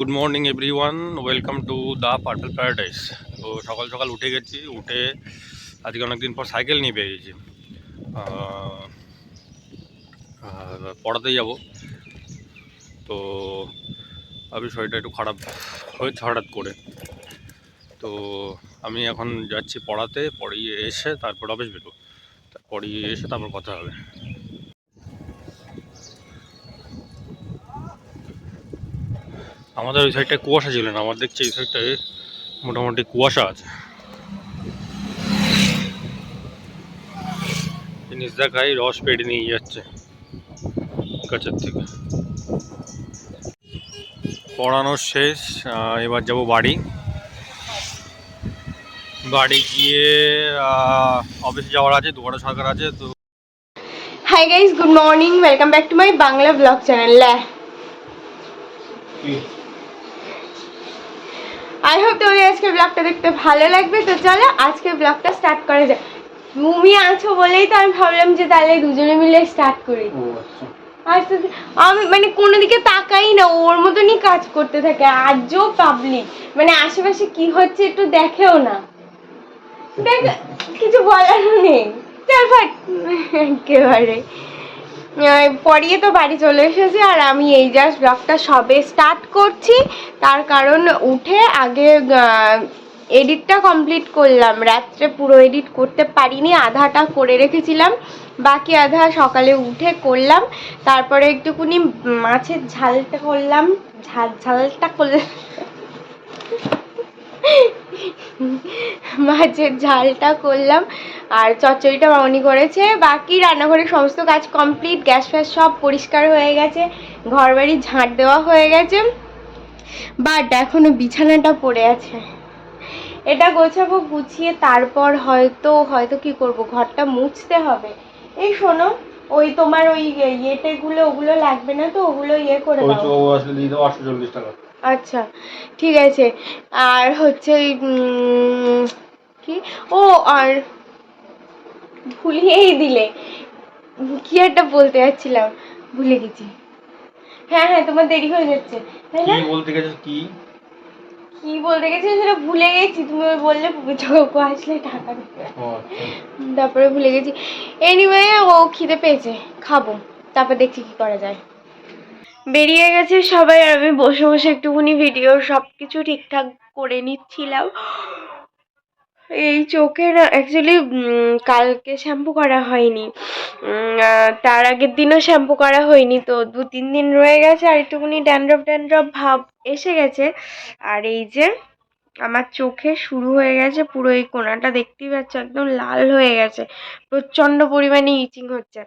Good morning everyone, welcome to the purple paradise. তো সকাল সকাল উঠে গেছি, উঠে আজকে অনেকদিন পর সাইকেল নিয়ে বেরিয়েছি। পড়াতে যাব। তো আমি শরীরটা একটু খারাপ হয়েছে হঠাৎ করে। তো আমি এখন যাচ্ছি পড়াতে, পড়িয়ে এসে তারপর অফিস বেরোবো। পড়িয়ে এসে তারপর কথা হবে। আমাদের ওই সাইডটায় কুয়াশা ছিল না, আমার দেখছি এই সাইডটায় মোটামুটি কুয়াশা আছে। জিনিস দেখাই, রস পেড়ে নিয়ে যাচ্ছে গাছের থেকে। পড়ানো শেষ, এবার যাব বাড়ি। বাড়ি গিয়ে অফিসে যাওয়ার আছে, দুপুরে সরকার আছে তো। Hi guys, good morning, welcome back to my Bangla blog channel. I hope তোমাদের আজকে ব্লগটা দেখতে ভালো লাগবে। তো চলো আজকে ব্লগটা স্টার্ট করা যায়। তুমি আছো বলেই তো আমি ভাবলাম যে তাহলে দুজনে মিলে স্টার্ট করি। আচ্ছা, আমি মানে কোনো দিকে তাকাই না, ওর মতনই কাজ করতে থাকে। আজও পাবলিক মানে আশেপাশে কি হচ্ছে একটু দেখেও না, দেখ কিছু বলার নেই। চল ফাট একেবারে পড়িয়ে তো বাড়ি চলে এসেছি, আর আমি এই জাস্ট ব্লগটা সবে স্টার্ট করছি। তার কারণ উঠে আগে এডিটটা কমপ্লিট করলাম। রাত্রে পুরো এডিট করতে পারিনি, আধাটা করে রেখেছিলাম, বাকি আধা সকালে উঠে করলাম। তারপরে একটুকুনি মাছের ঝালটা করলাম, ঝালটা করলাম মাছের ঝালটা করলাম, আর চচ্চড়িটা মামনি করেছে। বাকি রান্নাঘরের সমস্ত কাজ কমপ্লিট, গ্যাস ফ্যাস সব পরিষ্কার হয়ে গেছে, ঘর বাড়ি ঝাঁট দেওয়া হয়ে গেছে, বাট এখনো বিছানাটা পড়ে আছে। এটা গোছাবো, গুছিয়ে তারপর হয়তো কি করব, ঘরটা মুছতে হবে। এই শোনো, ওই তোমার ওই ইয়েটেগুলো ওগুলো লাগবে না তো, ওগুলো ইয়ে করে দাও। আসলে দিয়ে দাও 840 টাকা। আচ্ছা ঠিক আছে। আর হচ্ছে কি, ও আর ভুলিয়েই দিলে, কি একটা বলতে যাচ্ছিলাম, ভুলে গেছি। হ্যাঁ হ্যাঁ, তোমার দেরি হয়ে যাচ্ছে তাই না? কি বলতে গেছিস? কি বলতে গেছি সেটা ভুলে গেছি। তুমি ওই বললে পুজো আসলে টাকা দেবে, তারপরে ভুলে গেছি। এনিওয়ে, ও খিদে পেয়েছে, খাবো, তারপর দেখছি কি করা যায়। বেরিয়ে গেছে সবাই, আর আমি বসে বসে একটুখানি ভিডিও সবকিছু ঠিকঠাক করে নিচ্ছিলাম। এই চোখের অ্যাকচুয়ালি কালকে শ্যাম্পু করা হয়নি, তার আগের দিনও শ্যাম্পু করা হয়নি, তো 2-3 দিন রয়ে গেছে, আর একটুখানি ড্যান্ড্রফ ভাব এসে গেছে। আর এই যে আমার চোখে শুরু হয়ে গেছে পুরো, এই কোণাটা দেখতেই পাচ্ছ একদম লাল হয়ে গেছে, প্রচন্ড পরিমাণে ইচিং হচ্ছে।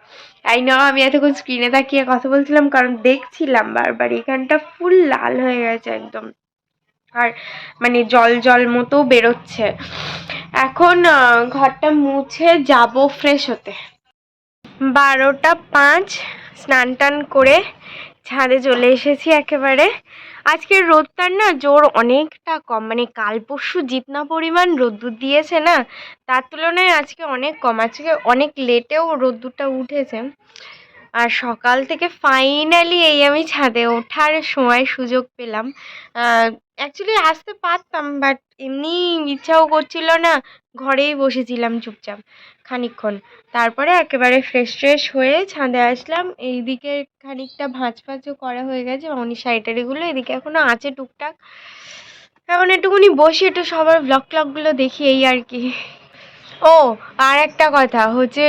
তাই না, আমি এতক্ষণ স্ক্রিনে তাকিয়ে কথা বলছিলাম কারণ দেখছিলাম বারবার, এখানটা ফুল লাল হয়ে গেছে একদম, আর মানে জল জল মতো বেরোচ্ছে। এখন ঘরটা মুছে যাব ফ্রেশ হতে। 12টা 5, স্নান টান করে ছাদে চলে এসেছি একেবারে। আজকের রোদটার না জোর অনেকটা কম, মানে কাল পরশু জিতনা পরিমাণ রোদ্দুর দিয়েছে না, তার তুলনায় আজকে অনেক কম। আজকে অনেক লেটেও রোদ্দুরটা উঠেছে, আর সকাল থেকে ফাইনালি এই আমি ছাদে ওঠার সময় সুযোগ পেলাম। অ্যাকচুয়ালি আসতে পারতাম, বাট এমনি ইচ্ছাও করছিল না, ঘরেই বসেছিলাম চুপচাপ খানিকক্ষণ। তারপরে একেবারে ফ্রেশ হয়ে ছাদে আসলাম। এইদিকে খানিকটা ভাঁজ ফাঁজও করা হয়ে গেছে, অমনি শাড়িটারিগুলো এদিকে এখনো আছে টুকটাক। এখন একটুখানি বসে একটু সবার ব্লগ ট্লগগুলো দেখি, এই আর কি। ও আর একটা কথা হচ্ছে,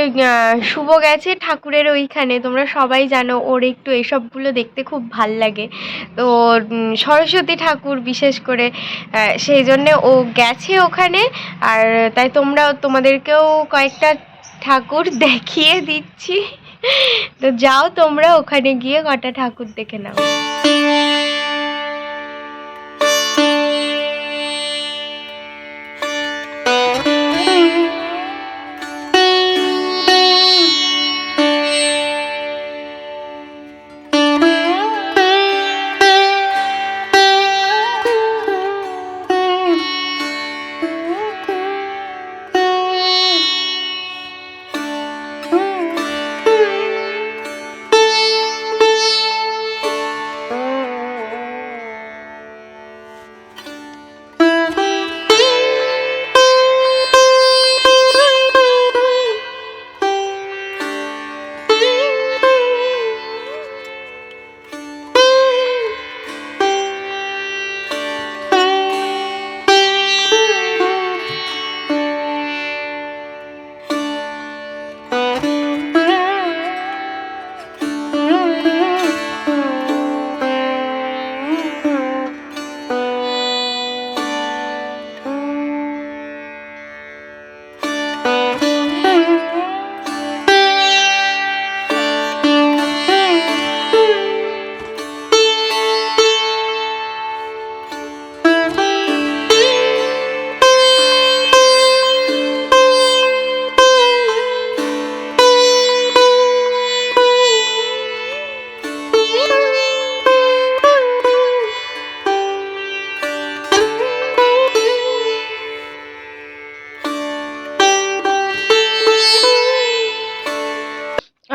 শুভ গেছে ঠাকুরের ওইখানে, তোমরা সবাই জানো ওর একটু এসবগুলো দেখতে খুব ভাল লাগে, তো সরস্বতী ঠাকুর বিশেষ করে, সেই জন্যে ও গেছে ওখানে। আর তাই তোমাদেরকেও কয়েকটা ঠাকুর দেখিয়ে দিচ্ছি, তো যাও তোমরা ওখানে গিয়ে কটা ঠাকুর দেখে নাও।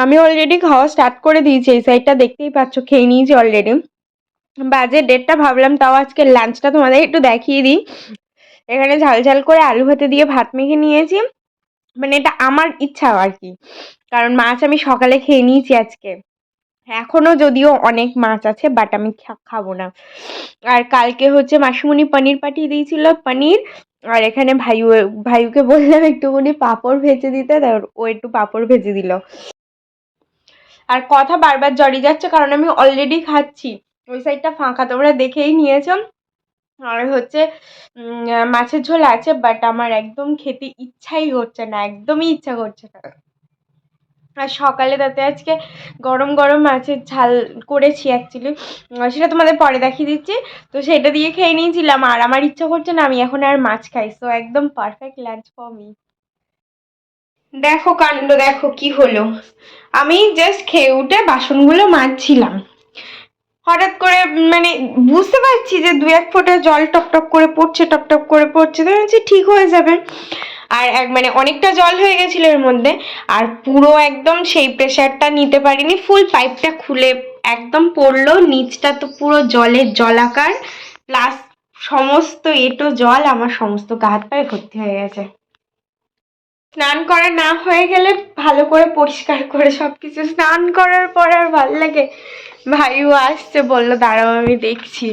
আমি অলরেডি খাওয়া স্টার্ট করে দিয়েছি, এই সাইডটা দেখতেই পাচ্ছ, খেয়ে নিয়েছি অলরেডি। বাজে 1:30, ভাবলাম তাও আজকে লাঞ্চটা তোমাদের একটু দেখিয়ে দিই। এখানে ঝাল ঝাল করে আলু ভাতে দিয়ে ভাত মেখে নিয়েছি, মানে এটা আমার ইচ্ছা আর কি, কারণ মাছ আমি সকালে খেয়ে নিয়েছি আজকে। এখনো যদিও অনেক মাছ আছে, বাট আমি খাবো না। আর কালকে হচ্ছে মাসিমণি পনির পাঠিয়ে দিয়েছিল, পনির। আর এখানে ভাইকে বললাম একটুখানি পাঁপড় ভেজে দিতে, ও একটু পাঁপড় ভেজে দিল। আর কথা বারবার জড়িয়ে যাচ্ছে কারণ আমি অলরেডি খাচ্ছি, ওই সাইডটা ফাঁকা তোমরা দেখেই নিয়েছো। আর হচ্ছে মাছের ঝোল আছে, বাট আমার একদম খেতে ইচ্ছাই করছে না, একদমই ইচ্ছা করছে না। আর সকালে তাতে আজকে গরম গরম মাছের ঝাল করেছি অ্যাকচুয়ালি, সেটা তোমাদের পরে দেখিয়ে দিচ্ছি। তো সেটা দিয়ে খেয়ে নিয়েছিলাম, আর আমার ইচ্ছা করছে না আমি এখন আর মাছ খাই, সো একদম পারফেক্ট লাঞ্চ ফর মি। দেখো কাণ্ড, দেখো কি হলো। আমি জাস্ট খেয়ে উঠে বাসনগুলো মাজছিলাম, হঠাৎ করে মানে বুঝতে পারছি যে 2-1 ফোঁটা জল টপটপ করে পড়ছে, টপটপ করে পড়ছে, তো ভাবছি ঠিক হয়ে যাবে। আর মানে অনেকটা জল হয়ে গেছিল এর মধ্যে, আর পুরো একদম সেই প্রেশারটা নিতে পারিনি, ফুল পাইপটা খুলে একদম পড়লো, নিচটা তো পুরো জলের জলাকার, প্লাস সমস্ত এঁটো জল আমার সমস্ত গা হাত পায়ে ভর্তি হয়ে গেছে। স্নান করা না হয়ে গেলে ভালো করে পরিষ্কার করে সবকিছু স্নান করার পর আর ভালো লাগে। ভাইও আসছে, বললো দাঁড়াও আমি দেখছি,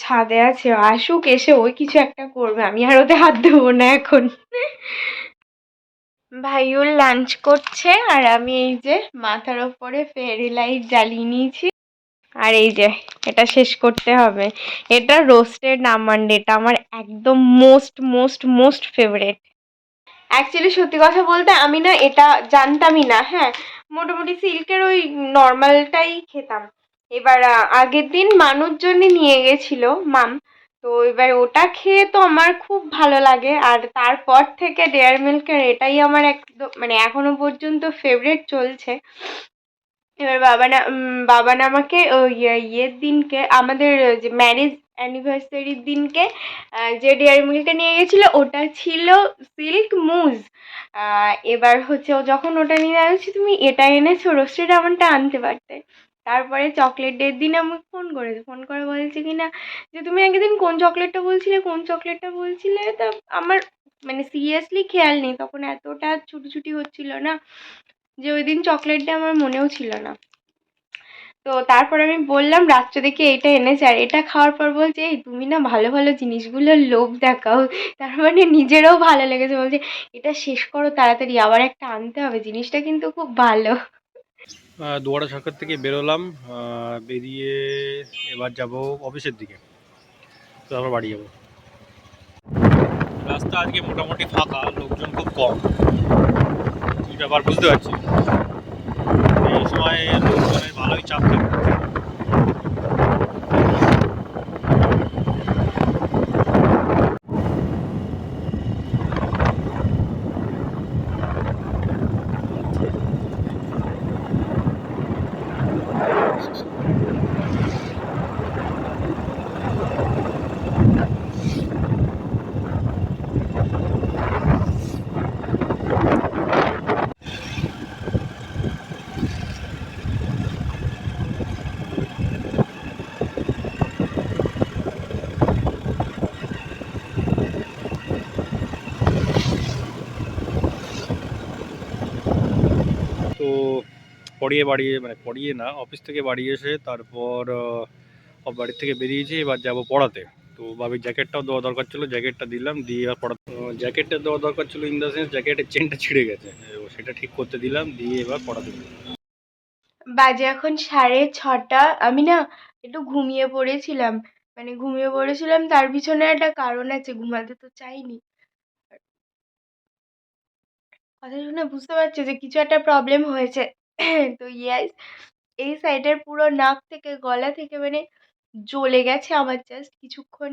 ছাদে আছে, আসুক, এসে ওই কিছু একটা করবে, আমি আর ওতে হাত দেবো না এখন। ভাইও লাঞ্চ করছে, আর আমি এই যে মাথার ওপরে ফেরি লাইট জ্বালিয়ে নিয়েছি। আর এই যে এটা শেষ করতে হবে, এটা রোস্টেড আমন্ড, এটা আমার একদম most most most favourite. Actually সত্যি কথা বলতে আমি না এটা জানতামই না, হ্যাঁ, মোটামুটি সিল্কের ওই নর্মালটাই খেতাম। এবার আগের দিন মানুষজনই নিয়ে গেছিল মাম, তো এবার ওটা খেয়ে তো আমার খুব ভালো লাগে, আর তারপর থেকে ডেয়ারি মিল্কের এটাই আমার একদম মানে এখনো পর্যন্ত ফেভারিট চলছে। এবার বাবা না আমাকে ওই ইয়ের দিনকে, আমাদের যে ম্যারেজ অ্যানিভার্সারির দিনকে যে ডেয়ারি মিল্কটা নিয়ে গেছিলো ওটা ছিল সিল্ক মুজ। এবার হচ্ছে ও যখন ওটা নিয়ে আসছি, তুমি এটা এনেছো, রোস্টেড আমন্ডটা আনতে পারতে। তারপরে চকলেট ডের দিন আমাকে ফোন করে বলছে কি না যে তুমি একদিন কোন চকলেটটা বলছিলে, তা আমার মানে সিরিয়াসলি খেয়াল নেই, তখন এতটা ছুটি হচ্ছিল না যে ওই দিন চকলেটটা আমার মনেও ছিল না। তো তারপর আমি বললাম রাত্রে দেখে এটা এনেছে, আর এটা খাওয়ার পর বলছে এই তুমি না ভালো ভালো জিনিসগুলোর লোভ দেখাও, তার মানে নিজেরও ভালো লেগেছে, বলছে এটা শেষ করো তাড়াতাড়ি, আবার একটা আনতে হবে, জিনিসটা কিন্তু খুব ভালো। দুয়ারা সরকার থেকে বেরোলাম, বেরিয়ে এবার যাব অফিসের দিকে, তো তারপর বাড়ি যাবো। রাস্তা আজকে মোটামুটি ফাঁকা, লোকজন খুব কম, কী ব্যাপার বুঝতে পারছি। এই সময় লোকজনের ভালোই চাপ থাকে। তো পড়িয়ে না, অফিস থেকে বাড়ি এসে তারপর বাড়ির থেকে বেরিয়েছি, এবার যাব পড়াতে। তো বাবির জ্যাকেটটাও দেওয়া দরকার ছিল, জ্যাকেটটা দিলাম, দিয়ে এবার পড়াতে। জ্যাকেটটা দেওয়া দরকার ছিল ইন দ্য সেন্স জ্যাকেটের চেনটা ছিঁড়ে গেছে, সেটা ঠিক করতে দিলাম, দিয়ে এবার পড়াতে দিলাম। বাজে এখন 6:30, আমি না একটু ঘুমিয়ে পড়েছিলাম, তার পিছনে একটা কারণ আছে, ঘুমাতে তো চাইনি। কথা শুনে বুঝতে পারছি যে কিছু একটা প্রবলেম হয়েছে। তো ইয়াস, এই সাইডের পুরো নাক থেকে গলা থেকে মানে জ্বলে গেছে আমার, জাস্ট কিছুক্ষণ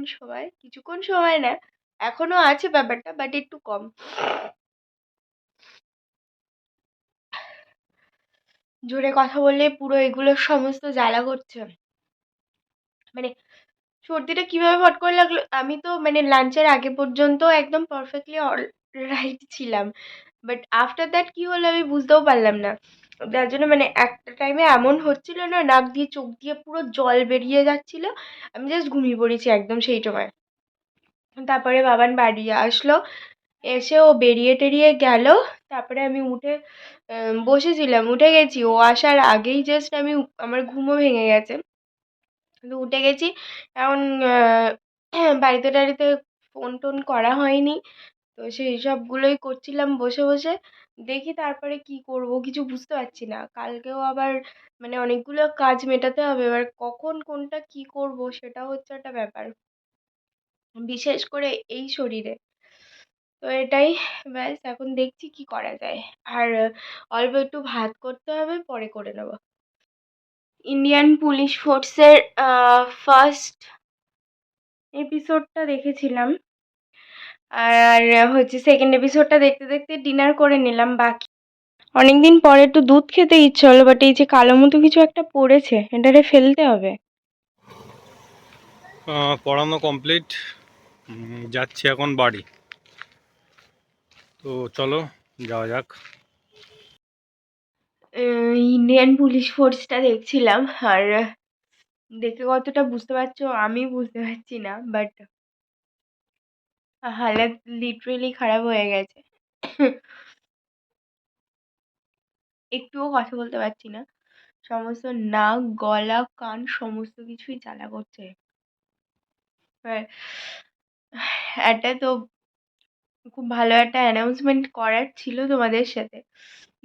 সময় না, এখনো আছে ব্যাপারটা, বাট একটু কম। জোরে কথা বললে পুরো এগুলো সমস্ত জ্বালা করছে, মানে সর্দিটা কিভাবে ফট করে লাগলো, আমি তো মানে লাঞ্চের আগে পর্যন্ত একদম পারফেক্টলি অলরাইট ছিলাম, বাট আফটার দ্যাট কি হলো আমি বুঝতেও পারলাম না। যার জন্য মানে একটা টাইমে এমন হচ্ছিল না, নাক দিয়ে চোখ দিয়ে পুরো জল বেরিয়ে যাচ্ছিল, আমি জাস্ট ঘুমিয়ে পড়েছি একদম সেই সময়। তারপরে বাবান বাড়ি আসলো, এসে ও বেরিয়ে টেরিয়ে গেল। তারপরে আমি উঠে বসেছিলাম, উঠে গেছি, ও আসার আগেই জাস্ট আমার ঘুমও ভেঙে গেছে, কিন্তু উঠে গেছি। এখন বাড়িতে টাড়িতে ফোন টোন করা হয়নি, তো সেই সবগুলোই করছিলাম বসে বসে। দেখি তারপরে কি করব কিছু বুঝতে পারছি না। কালকেও আবার মানে অনেকগুলো কাজ মেটাতে হবে, এবার কখন কোনটা কি করব সেটা হচ্ছে একটা ব্যাপার, বিশেষ করে এই শরীরে। তো এটাই, ব্যাস এখন দেখছি কি করা যায়। আর অল্প একটু ভাত করতে হবে, পরে করে নেব। ইন্ডিয়ান পুলিশ ফোর্সের ফার্স্ট এপিসোডটা দেখেছিলাম, আর হচ্ছে সেকেন্ড এপিসোডটা দেখতে দেখতে ডিনার করে নিলাম। বাকি অনেকদিন পরে একটু দুধ খেতে ইচ্ছে হলো, বাট এই যে কালো মতো কিছু একটা পড়েছে, এটারে ফেলতে হবে। পড়ানো কমপ্লিট, যাচ্ছি এখন বাড়ি। তো চলো যাওয়া যাক। ইন্ডিয়ান পুলিশ ফোর্সটা দেখছিলাম, আর দেখে কতটা বুঝতে পারছো আমি বুঝতে পারছি না, বাট হালাত লিটারেলি খারাপ হয়ে গেছে। একটুও কথা বলতে পারছি না, সমস্ত নাক গলা কান সমস্ত কিছুই জ্বালা করছে। আর একটা তো খুব ভালো একটা অ্যানাউন্সমেন্ট করার ছিল তোমাদের সাথে,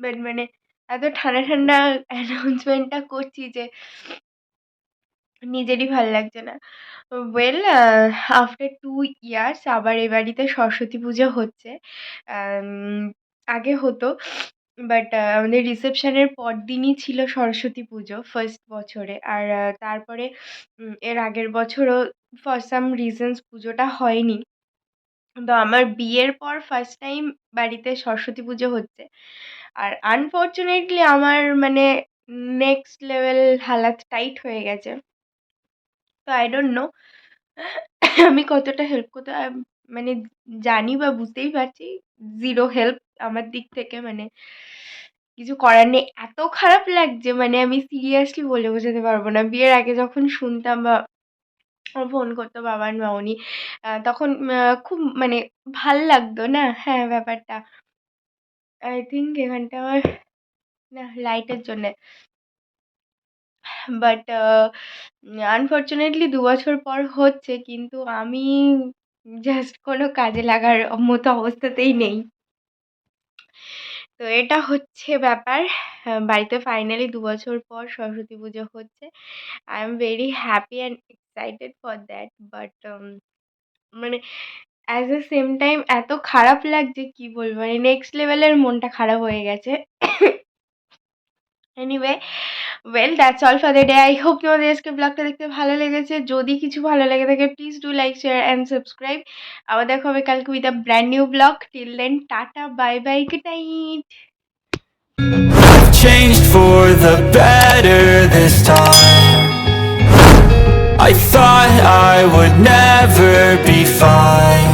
বাট মানে এত ঠান্ডা ঠান্ডা অ্যানাউন্সমেন্টটা করছি যে নিজেরই ভাল লাগছে না। ওয়েল, আফটার 2 ইয়ার্স আবার এ বাড়িতে সরস্বতী পুজো হচ্ছে। আগে হতো, বাট আমাদের রিসেপশনের পরদিনই ছিল সরস্বতী পুজো ফার্স্ট বছরে। আর তারপরে এর আগের বছরও ফর সাম রিজনস পুজোটা হয়নি। তো আমার বিয়ের পর ফার্স্ট টাইম বাড়িতে সরস্বতী পুজো হচ্ছে। আর আনফর্চুনেটলি আমার মানে নেক্সট লেভেল হালাত টাইট হয়ে গেছে। তো আই ডোন্ট নো আমি কতটা হেল্প করতে মানে জানি বা বুঝতেই পারছি, জিরো হেল্প আমার দিক থেকে, মানে কিছু করার নেই। এত খারাপ লাগছে মানে আমি সিরিয়াসলি বলে বোঝাতে পারবো না। বিয়ের আগে যখন শুনতাম বা ফোন করতো বাবার মামনি, তখন খুব মানে ভাল লাগতো না, হ্যাঁ ব্যাপারটা। আই থিঙ্ক এখানটা আমার না লাইটের জন্যে, বাট আনফর্চুনেটলি 2 বছর পর হচ্ছে, কিন্তু আমি জাস্ট কোনো কাজে লাগার মতো অবস্থাতেই নেই। তো এটা হচ্ছে ব্যাপার। বাড়িতে ফাইনালি 2 বছর পর সরস্বতী পুজো হচ্ছে। I am very happy and excited for that, but মানে অ্যাট দ্য সেম টাইম এত খারাপ লাগছে কি বলবো, মানে নেক্সট লেভেলের মনটা খারাপ হয়ে গেছে। Anyway, well that's all for the day. I hope তোমাদের আজকে ব্লগটা দেখতে ভালো লেগেছে। যদি কিছু ভালো লেগে থাকে please do like share and subscribe. আবার দেখা হবে কালকে with a brand new blog. Till then tata, bye bye, good night. I've changed for the better this time. I thought I would never be fine.